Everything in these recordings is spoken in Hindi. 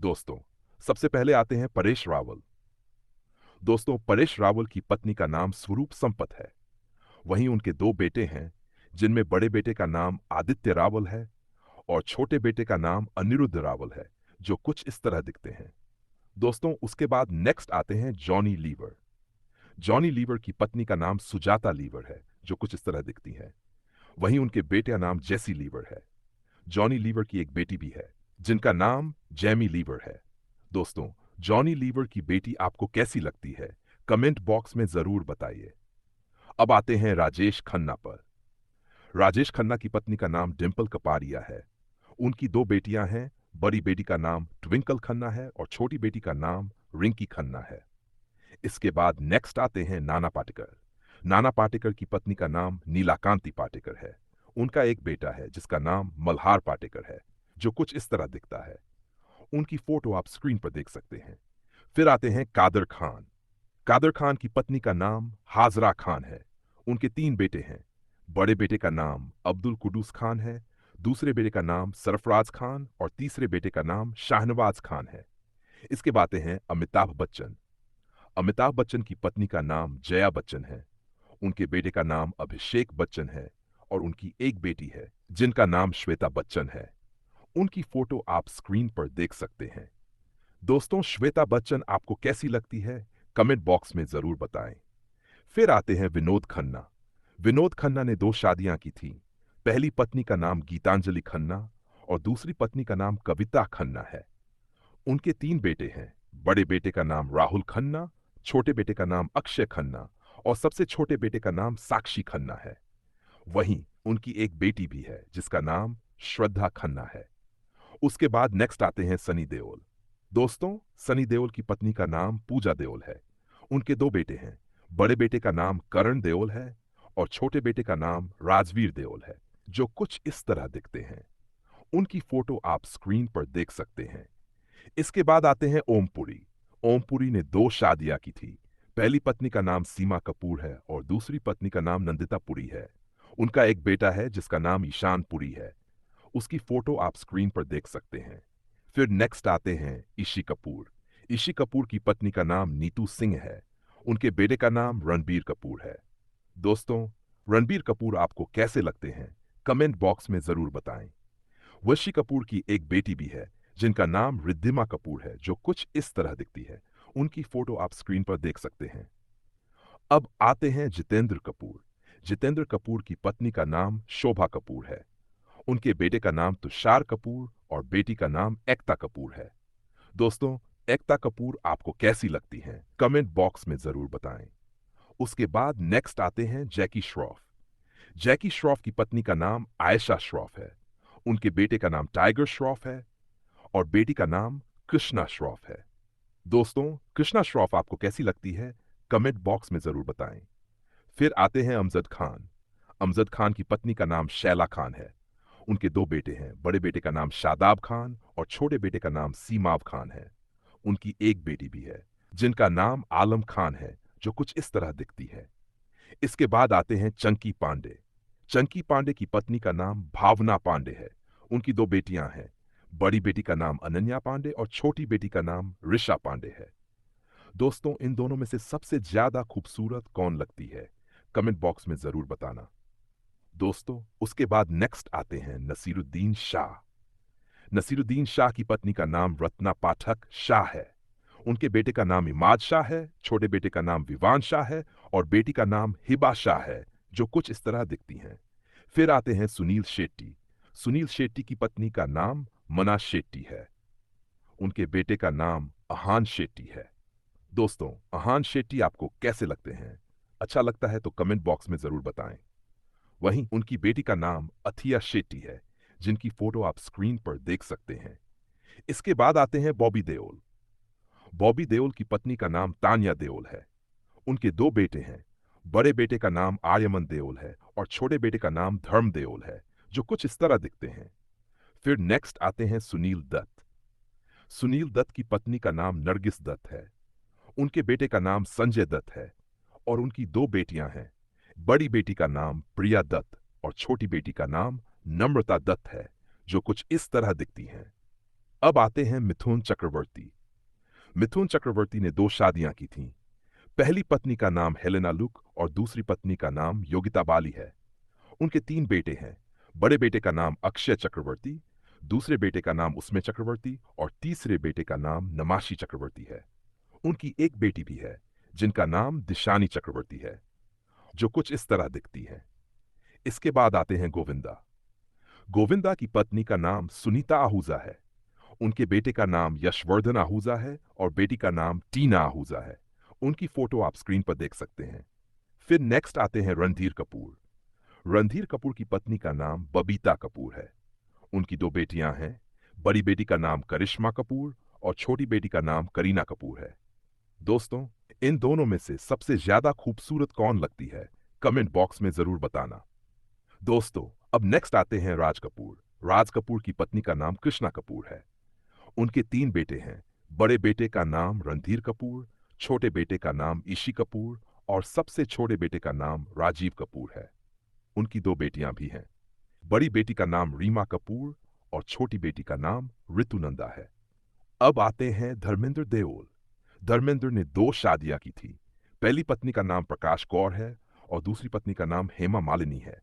दोस्तों, सबसे पहले आते हैं परेश रावल। दोस्तों, परेश रावल की पत्नी का नाम स्वरूप संपत है। वहीं उनके दो बेटे हैं, जिनमें बड़े बेटे का नाम आदित्य रावल है और छोटे बेटे का नाम अनिरुद्ध रावल है, जो कुछ इस तरह दिखते हैं। दोस्तों, उसके बाद नेक्स्ट आते हैं जॉनी लीवर। जॉनी लीवर की पत्नी का नाम सुजाता लीवर है, जो कुछ इस तरह दिखती है। वहीं उनके बेटे का नाम जेसी लीवर है। जॉनी लीवर की एक बेटी भी है, जिनका नाम जैमी लीवर है। दोस्तों, जॉनी लीवर की बेटी आपको कैसी लगती है? कमेंट बॉक्स में जरूर बताइए। अब आते हैं राजेश खन्ना पर। राजेश खन्ना की पत्नी का नाम डिंपल कपाड़िया है। उनकी दो बेटियां हैं। बड़ी बेटी का नाम ट्विंकल खन्ना है और छोटी बेटी का नाम रिंकी खन्ना है। इसके बाद नेक्स्ट आते हैं नाना पाटेकर। नाना पाटेकर की पत्नी का नाम नीलाकांति पाटेकर है। उनका एक बेटा है जिसका नाम मल्हार पाटेकर है, जो कुछ इस तरह दिखता है। उनकी फोटो आप स्क्रीन पर देख सकते हैं। फिर आते हैं कादर खान। कादर खान की पत्नी का नाम हाजरा खान है। उनके तीन बेटे हैं। बड़े बेटे का नाम अब्दुल कुदूस खान है, दूसरे बेटे का नाम सरफराज खान और तीसरे बेटे का नाम शाहनवाज खान है। इसके बाद आते हैं अमिताभ बच्चन। अमिताभ बच्चन की पत्नी का नाम जया बच्चन है। उनके बेटे का नाम अभिषेक बच्चन है और उनकी एक बेटी है, जिनका नाम श्वेता बच्चन है। उनकी फोटो आप स्क्रीन पर देख सकते हैं। दोस्तों, श्वेता बच्चन आपको कैसी लगती है? कमेंट बॉक्स में जरूर बताएं। फिर आते हैं विनोद खन्ना। विनोद खन्ना ने दो शादियां की थी। पहली पत्नी का नाम गीतांजलि खन्ना और दूसरी पत्नी का नाम कविता खन्ना है। उनके तीन बेटे हैं। बड़े बेटे का नाम राहुल खन्ना, छोटे बेटे का नाम अक्षय खन्ना और सबसे छोटे बेटे का नाम साक्षी खन्ना है। वहीं उनकी एक बेटी भी है जिसका नाम श्रद्धा खन्ना है। उसके बाद नेक्स्ट आते हैं सनी देओल। दोस्तों, सनी देओल की पत्नी का नाम पूजा देओल है। उनके दो बेटे हैं। बड़े बेटे का नाम करण देओल है और छोटे बेटे का नाम राजवीर देओल है, जो कुछ इस तरह दिखते हैं। उनकी फोटो आप स्क्रीन पर देख सकते हैं। इसके बाद आते हैं ओमपुरी। ओमपुरी ने दो शादियां की थी। पहली पत्नी का नाम सीमा कपूर है और दूसरी पत्नी का नाम नंदिता पुरी है। उनका एक बेटा है जिसका नाम ईशान पुरी है। उसकी फोटो आप स्क्रीन पर देख सकते हैं। फिर नेक्स्ट आते हैं ईशी कपूर। ईशी कपूर की पत्नी का नाम नीतू सिंह है। उनके बेटे का नाम रणबीर कपूर है। दोस्तों, रणबीर कपूर आपको कैसे लगते हैं? कमेंट बॉक्स में जरूर बताएं। वशी कपूर की एक बेटी भी है, जिनका नाम रिद्धिमा कपूर है, जो कुछ इस तरह दिखती है। उनकी फोटो आप स्क्रीन पर देख सकते हैं। अब आते हैं जितेंद्र कपूर। जितेंद्र कपूर की पत्नी का नाम शोभा कपूर है। उनके बेटे का नाम तुषार कपूर और बेटी का नाम एकता कपूर है। दोस्तों, एकता कपूर आपको कैसी लगती हैं? कमेंट बॉक्स में जरूर बताएं। उसके बाद नेक्स्ट आते हैं जैकी श्रॉफ। जैकी श्रॉफ की पत्नी का नाम आयशा श्रॉफ है। उनके बेटे का नाम टाइगर श्रॉफ है और बेटी का नाम कृष्णा श्रॉफ है। दोस्तों, कृष्णा श्रॉफ आपको कैसी लगती है? कमेंट बॉक्स में जरूर बताएं। फिर आते हैं अमजद खान। अमजद खान की पत्नी का नाम शैला खान है। उनके दो बेटे हैं। बड़े बेटे का नाम शादाब खान और छोटे बेटे का नाम सीमाव खान है। उनकी एक बेटी भी है, जिनका नाम आलम खान है, जो कुछ इस तरह दिखती है। इसके बाद आते हैं चंकी पांडे। चंकी पांडे की पत्नी का नाम भावना पांडे है। उनकी दो बेटियां हैं। बड़ी बेटी का नाम अनन्या पांडे और छोटी बेटी का नाम ऋषा पांडे है। दोस्तों, इन दोनों में से सबसे ज्यादा खूबसूरत कौन लगती है? कमेंट बॉक्स में जरूर बताना। दोस्तों, उसके बाद नेक्स्ट आते हैं नसीरुद्दीन शाह। नसीरुद्दीन शाह की पत्नी का नाम रत्ना पाठक शाह है। उनके बेटे का नाम इमाद शाह है, छोटे बेटे का नाम विवान शाह है और बेटी का नाम हिबा शाह है, जो कुछ इस तरह दिखती हैं। फिर आते हैं सुनील शेट्टी। सुनील शेट्टी की पत्नी का नाम मना शेट्टी है। उनके बेटे का नाम अहान शेट्टी है। दोस्तों, अहान शेट्टी आपको कैसे लगते हैं? अच्छा लगता है तो कमेंट बॉक्स में जरूर बताएं। वहीं उनकी बेटी का नाम अथिया शेट्टी है, जिनकी फोटो आप स्क्रीन पर देख सकते हैं। इसके बाद आते हैं बॉबी देओल। बॉबी देओल की पत्नी का नाम तान्या देओल है। उनके दो बेटे हैं। बड़े बेटे का नाम आर्यमन देओल है और छोटे बेटे का नाम धर्म देओल है, जो कुछ इस तरह दिखते हैं। फिर नेक्स्ट आते हैं सुनील दत्त। सुनील दत्त की पत्नी का नाम नरगिस दत्त है। उनके बेटे का नाम संजय दत्त है और उनकी दो बेटियां हैं। बड़ी बेटी का नाम प्रिया दत्त और छोटी बेटी का नाम नम्रता दत्त है, जो कुछ इस तरह दिखती हैं। अब आते हैं मिथुन चक्रवर्ती। मिथुन चक्रवर्ती ने 2 शादियां की थीं। पहली पत्नी का नाम हेलेना लुक और दूसरी पत्नी का नाम योगिता बाली है। उनके 3 बेटे हैं। बड़े बेटे का नाम अक्षय चक्रवर्ती, दूसरे बेटे का नाम उसमे चक्रवर्ती और तीसरे बेटे का नाम नमाशी चक्रवर्ती है। उनकी एक बेटी भी है, जिनका नाम दिशानी चक्रवर्ती है, जो कुछ इस तरह दिखती है। इसके बाद आते हैं गोविंदा। गोविंदा की पत्नी का नाम सुनीता आहूजा है। उनके बेटे का नाम यशवर्धन आहूजा है और बेटी का नाम टीना आहूजा है। उनकी फोटो आप स्क्रीन पर देख सकते हैं। फिर नेक्स्ट आते हैं रणधीर कपूर। रणधीर कपूर की पत्नी का नाम बबीता कपूर है। उनकी 2 बेटियां हैं। बड़ी बेटी का नाम करिश्मा कपूर और छोटी बेटी का नाम करीना कपूर है। दोस्तों, इन दोनों में से सबसे ज्यादा खूबसूरत कौन लगती है, कमेंट बॉक्स में जरूर बताना। दोस्तों, अब नेक्स्ट आते हैं राज कपूर। राज कपूर की पत्नी का नाम कृष्णा कपूर है। उनके 3 बेटे हैं। बड़े बेटे का नाम रणधीर कपूर, छोटे बेटे का नाम ईशी कपूर और सबसे छोटे बेटे का नाम राजीव कपूर है। उनकी 2 बेटियां भी हैं। बड़ी बेटी का नाम रीमा कपूर और छोटी बेटी का नाम ऋतुनंदा है। अब आते हैं धर्मेंद्र देओल। धर्मेंद्र ने 2 शादियां की थी। पहली पत्नी का नाम प्रकाश कौर है और दूसरी पत्नी का नाम हेमा मालिनी है।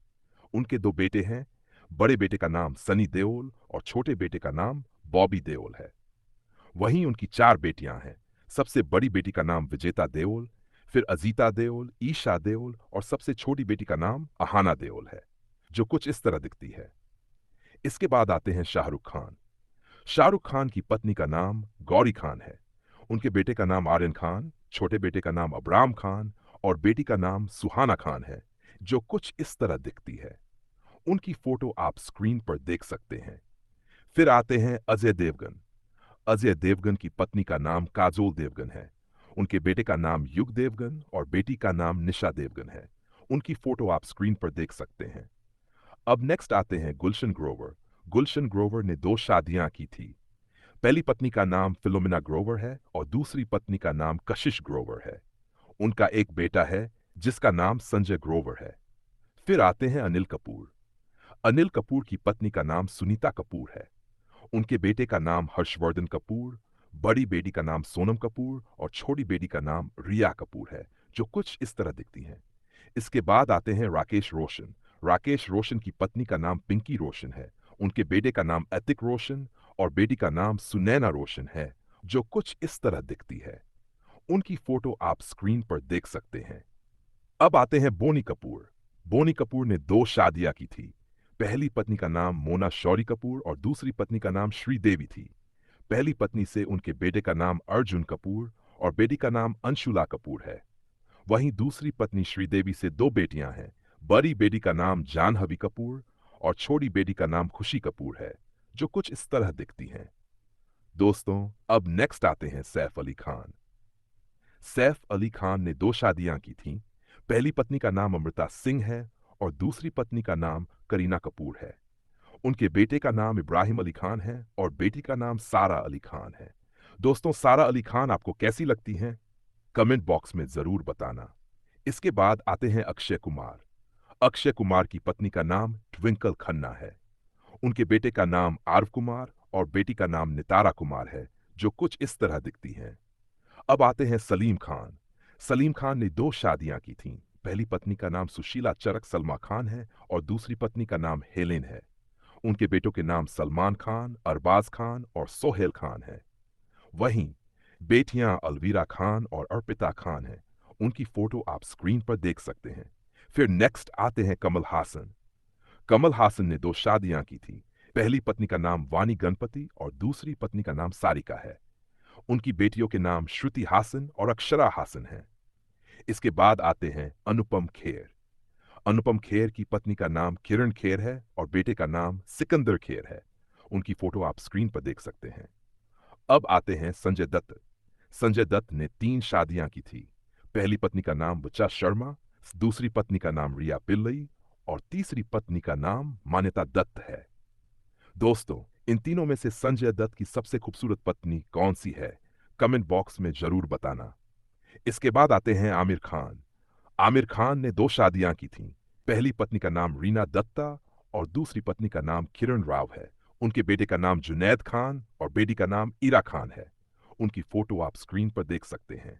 उनके 2 बेटे हैं। बड़े बेटे का नाम सनी देओल और छोटे बेटे का नाम बॉबी देओल है। वहीं उनकी 4 बेटियां हैं। सबसे बड़ी बेटी का नाम विजेता देओल, फिर अजीता देओल, ईशा देओल और सबसे छोटी बेटी का नाम अहाना देओल है, जो कुछ इस तरह दिखती है। इसके बाद आते हैं शाहरुख खान। शाहरुख खान की पत्नी का नाम गौरी खान है। उनके बेटे का नाम आर्यन खान, छोटे बेटे का नाम अबराम खान और बेटी का नाम सुहाना खान है, जो कुछ इस तरह दिखती है। उनकी फोटो आप स्क्रीन पर देख सकते हैं। फिर आते हैं अजय देवगन। अजय देवगन की पत्नी का नाम काजोल देवगन है। उनके बेटे का नाम युग देवगन और बेटी का नाम निशा देवगन है। उनकी फोटो आप स्क्रीन पर देख सकते हैं। अब नेक्स्ट आते हैं गुलशन ग्रोवर। गुलशन ग्रोवर ने 2 शादियां की थी। पहली पत्नी का नाम फिलोमिना ग्रोवर है और दूसरी पत्नी का नाम कशिश ग्रोवर है। उनका एक बेटा है, जिसका नाम संजय ग्रोवर है। फिर आते हैं अनिल कपूर। अनिल कपूर की पत्नी का नाम सुनीता कपूर है। उनके बेटे का नाम हर्षवर्धन कपूर, बड़ी बेटी का नाम सोनम कपूर और छोटी बेटी का नाम रिया कपूर है, जो कुछ इस तरह दिखती हैं। इसके बाद आते हैं राकेश रोशन। राकेश रोशन की पत्नी का नाम पिंकी रोशन है। उनके बेटे का नाम एतिक रोशन और बेटी का नाम सुनैना रोशन है, जो कुछ इस तरह दिखती है। उनकी फोटो आप स्क्रीन पर देख सकते हैं। अब आते हैं बोनी कपूर। बोनी कपूर ने 2 शादियां की थी। पहली पत्नी का नाम मोना शौरी कपूर और दूसरी पत्नी का नाम श्रीदेवी थी। पहली पत्नी से उनके बेटे का नाम अर्जुन कपूर और बेटी का नाम अंशुला कपूर है। वहीं दूसरी पत्नी श्रीदेवी से 2 बेटियां हैं। बड़ी बेटी का नाम जानहवी कपूर और छोटी बेटी का नाम खुशी कपूर है, जो कुछ इस तरह दिखती हैं। दोस्तों, अब नेक्स्ट आते हैं सैफ अली खान। सैफ अली खान ने 2 शादियां की थीं। पहली पत्नी का नाम अमृता सिंह है और दूसरी पत्नी का नाम करीना कपूर है। उनके बेटे का नाम इब्राहिम अली खान है और बेटी का नाम सारा अली खान है। दोस्तों, सारा अली खान आपको कैसी लगती हैं? कमेंट बॉक्स में जरूर बताना। इसके बाद आते हैं अक्षय कुमार। अक्षय कुमार की पत्नी का नाम ट्विंकल खन्ना है। उनके बेटे का नाम आर्व कुमार और बेटी का नाम नितारा कुमार है, जो कुछ इस तरह दिखती हैं। अब आते हैं सलीम खान। सलीम खान ने 2 शादियां की थीं। पहली पत्नी का नाम सुशीला चरक सलमा खान है और दूसरी पत्नी का नाम हेलेन है। उनके बेटों के नाम सलमान खान, अरबाज खान और सोहेल खान है। वहीं बेटियां अलवीरा खान और अर्पिता खान हैं। उनकी फोटो आप स्क्रीन पर देख सकते हैं। फिर नेक्स्ट आते हैं कमल हासन। कमल हासन ने 2 शादियां की थी। पहली पत्नी का नाम वानी गणपति और दूसरी पत्नी का नाम सारिका है। उनकी बेटियों के नाम श्रुति हासन और अक्षरा हासन हैं। इसके बाद आते हैं अनुपम खेर। अनुपम खेर की पत्नी का नाम किरण खेर है और बेटे का नाम सिकंदर खेर है। उनकी फोटो आप स्क्रीन पर देख सकते हैं। अब आते हैं संजय दत्त। संजय दत्त ने 3 शादियां की थी। पहली पत्नी का नाम बुच्चा शर्मा, दूसरी पत्नी का नाम रिया पिल्लई और तीसरी पत्नी का नाम मान्यता दत्त है। दोस्तों, इन तीनों में से संजय दत्त की सबसे खूबसूरत पत्नी कौन सी है, कमेंट बॉक्स में जरूर बताना। इसके बाद आते हैं आमिर खान। आमिर खान ने 2 शादियां की थीं। पहली पत्नी का नाम रीना दत्ता और दूसरी पत्नी का नाम किरण राव है। उनके बेटे का नाम जुनैद खान और बेटी का नाम इरा खान है। उनकी फोटो आप स्क्रीन पर देख सकते हैं।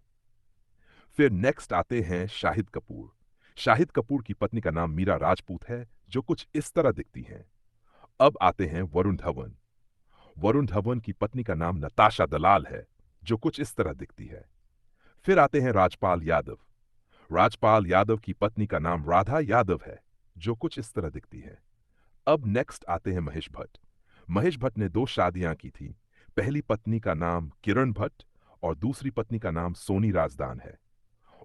फिर नेक्स्ट आते हैं शाहिद कपूर। शाहिद कपूर की पत्नी का नाम मीरा राजपूत है, जो कुछ इस तरह दिखती हैं। अब आते हैं वरुण धवन। वरुण धवन की पत्नी का नाम नताशा दलाल है, जो कुछ इस तरह दिखती है। फिर आते हैं राजपाल यादव। राजपाल यादव की पत्नी का नाम राधा यादव है, जो कुछ इस तरह दिखती है। अब नेक्स्ट आते हैं महेश भट्ट। महेश भट्ट ने 2 शादियां की थी। पहली पत्नी का नाम किरण भट्ट और दूसरी पत्नी का नाम सोनी राजदान है।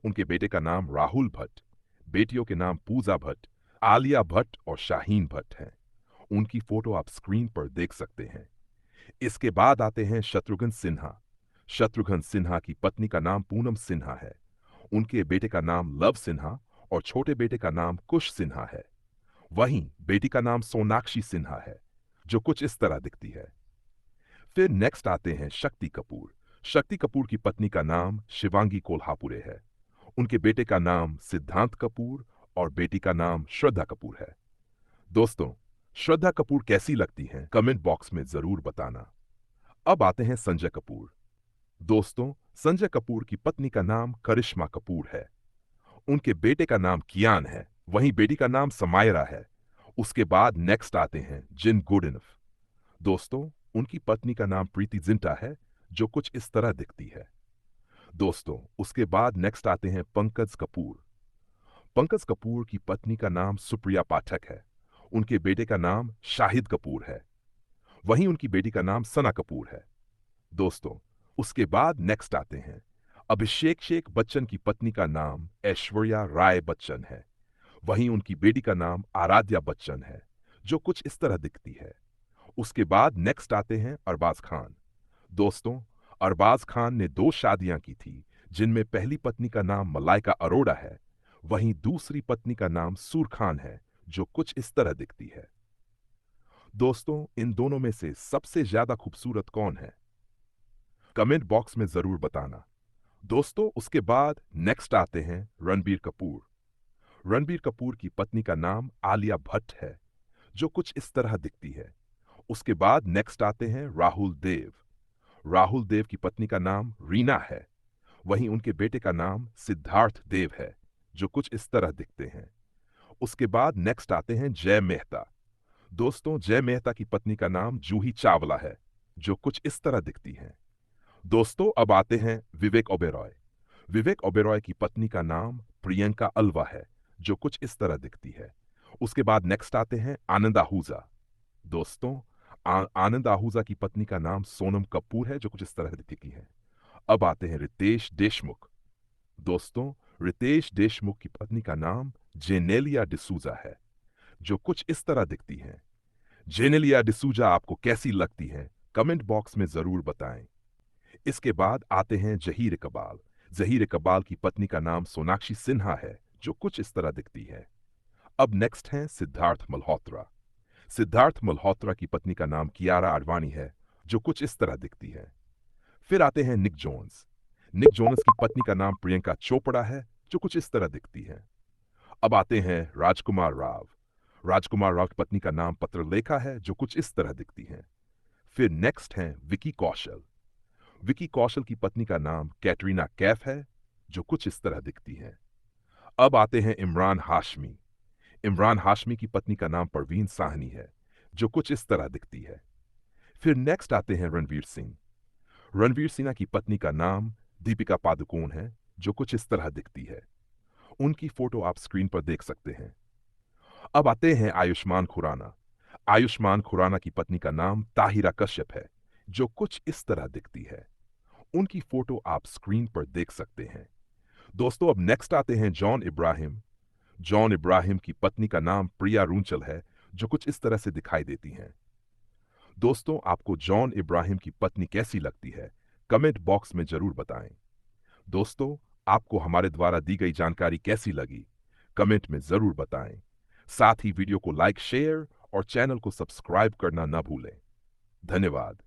उनके बेटे का नाम राहुल भट्ट, बेटियों के नाम पूजा भट्ट, आलिया भट्ट और शाहीन भट्ट हैं। उनकी फोटो आप स्क्रीन पर देख सकते हैं। इसके बाद आते हैं शत्रुघ्न सिन्हा। शत्रुघ्न सिन्हा की पत्नी का नाम पूनम सिन्हा है। उनके बेटे का नाम लव सिन्हा और छोटे बेटे का नाम कुश सिन्हा है। वहीं बेटी का नाम सोनाक्षी सिन्हा है, जो कुछ इस तरह दिखती है। फिर नेक्स्ट आते हैं शक्ति कपूर। शक्ति कपूर की पत्नी का नाम शिवांगी कोल्हापुरे है। उनके बेटे का नाम सिद्धांत कपूर और बेटी का नाम श्रद्धा कपूर है। दोस्तों, श्रद्धा कपूर कैसी लगती हैं कमेंट बॉक्स में जरूर बताना। अब आते हैं संजय कपूर। दोस्तों, संजय कपूर की पत्नी का नाम करिश्मा कपूर है। उनके बेटे का नाम कियान है, वहीं बेटी का नाम समायरा है। उसके बाद नेक्स्ट आते हैं जिन गुडइनफ। दोस्तों, उनकी पत्नी का नाम प्रीति जिंटा है, जो कुछ इस तरह दिखती है। दोस्तों, उसके बाद नेक्स्ट आते हैं पंकज कपूर। पंकज कपूर की पत्नी का नाम सुप्रिया पाठक है। उनके बेटे का नाम शाहिद कपूर है। वहीं उनकी बेटी का नाम सना कपूर है। दोस्तों, उसके बाद नेक्स्ट आते हैं अभिषेक शेख बच्चन की पत्नी का नाम ऐश्वर्या राय बच्चन है। वहीं उनकी बेटी का नाम आराध्या बच्चन है, जो कुछ इस तरह दिखती है। उसके बाद नेक्स्ट आते हैं अरबाज खान। दोस्तों, अरबाज खान ने 2 शादियां की थी, जिनमें पहली पत्नी का नाम मलाइका अरोड़ा है। वहीं दूसरी पत्नी का नाम सूर खान है, जो कुछ इस तरह दिखती है। दोस्तों, इन दोनों में से सबसे ज्यादा खूबसूरत कौन है? कमेंट बॉक्स में जरूर बताना। दोस्तों, उसके बाद नेक्स्ट आते हैं रणबीर कपूर। रणबीर कपूर की पत्नी का नाम आलिया भट्ट है, जो कुछ इस तरह दिखती है। उसके बाद नेक्स्ट आते हैं राहुल देव। राहुल देव की पत्नी का नाम रीना है। वहीं उनके बेटे का नाम सिद्धार्थ देव है, जो कुछ इस तरह दिखते हैं। उसके बाद नेक्स्ट आते हैं जय मेहता। दोस्तों, जय मेहता की पत्नी का नाम जूही चावला है, जो कुछ इस तरह दिखती हैं। दोस्तों, अब आते हैं विवेक ओबेरॉय। विवेक ओबेरॉय की पत्नी का नाम प्रियंका अल्वा है, जो कुछ इस तरह दिखती है। उसके बाद नेक्स्ट आते हैं आनंद आहूजा। दोस्तों, आनंद आहूजा की पत्नी का नाम सोनम कपूर है, जो कुछ इस तरह दिखती है। अब आते हैं रितेश देशमुख। दोस्तों, रितेश देशमुख की पत्नी का नाम जेनेलिया डिसूजा है, जो कुछ इस तरह दिखती हैं। जेनेलिया डिसूजा आपको कैसी लगती हैं कमेंट बॉक्स में जरूर बताएं। इसके बाद आते हैं जहीर इकबाल। जहीर इकबाल की पत्नी का नाम सोनाक्षी सिन्हा है, जो कुछ इस तरह दिखती है। अब नेक्स्ट हैं सिद्धार्थ मल्होत्रा। सिद्धार्थ मल्होत्रा की पत्नी का नाम कियारा आडवाणी है, जो कुछ इस तरह दिखती है। फिर आते हैं निक जोन्स। निक जोनस की पत्नी का नाम प्रियंका चोपड़ा है, जो कुछ इस तरह दिखती है। अब आते हैं राजकुमार राव। राजकुमार राव की पत्नी का नाम पत्रलेखा है, जो कुछ इस तरह दिखती है। फिर नेक्स्ट हैं विकी कौशल। विकी कौशल की पत्नी का नाम कैटरीना कैफ है, जो कुछ इस तरह दिखती है। अब आते हैं इमरान हाशमी। इमरान हाशमी की पत्नी का नाम परवीन साहनी है, जो कुछ इस तरह दिखती है। फिर नेक्स्ट आते हैं रणवीर सिंह। रणवीर सिन्हा की पत्नी का नाम दीपिका पादुकोण है, जो कुछ इस तरह दिखती है। उनकी फोटो आप स्क्रीन पर देख सकते हैं। अब आते हैं आयुष्मान खुराना। आयुष्मान खुराना की पत्नी का नाम ताहिरा कश्यप है, जो कुछ इस तरह दिखती है। उनकी फोटो आप स्क्रीन पर देख सकते हैं। दोस्तों, अब नेक्स्ट आते हैं जॉन इब्राहिम। जॉन इब्राहिम की पत्नी का नाम प्रिया रूंचल है, जो कुछ इस तरह से दिखाई देती हैं। दोस्तों, आपको जॉन इब्राहिम की पत्नी कैसी लगती है कमेंट बॉक्स में जरूर बताएं। दोस्तों, आपको हमारे द्वारा दी गई जानकारी कैसी लगी कमेंट में जरूर बताएं। साथ ही वीडियो को लाइक, शेयर और चैनल को सब्सक्राइब करना न भूलें। धन्यवाद।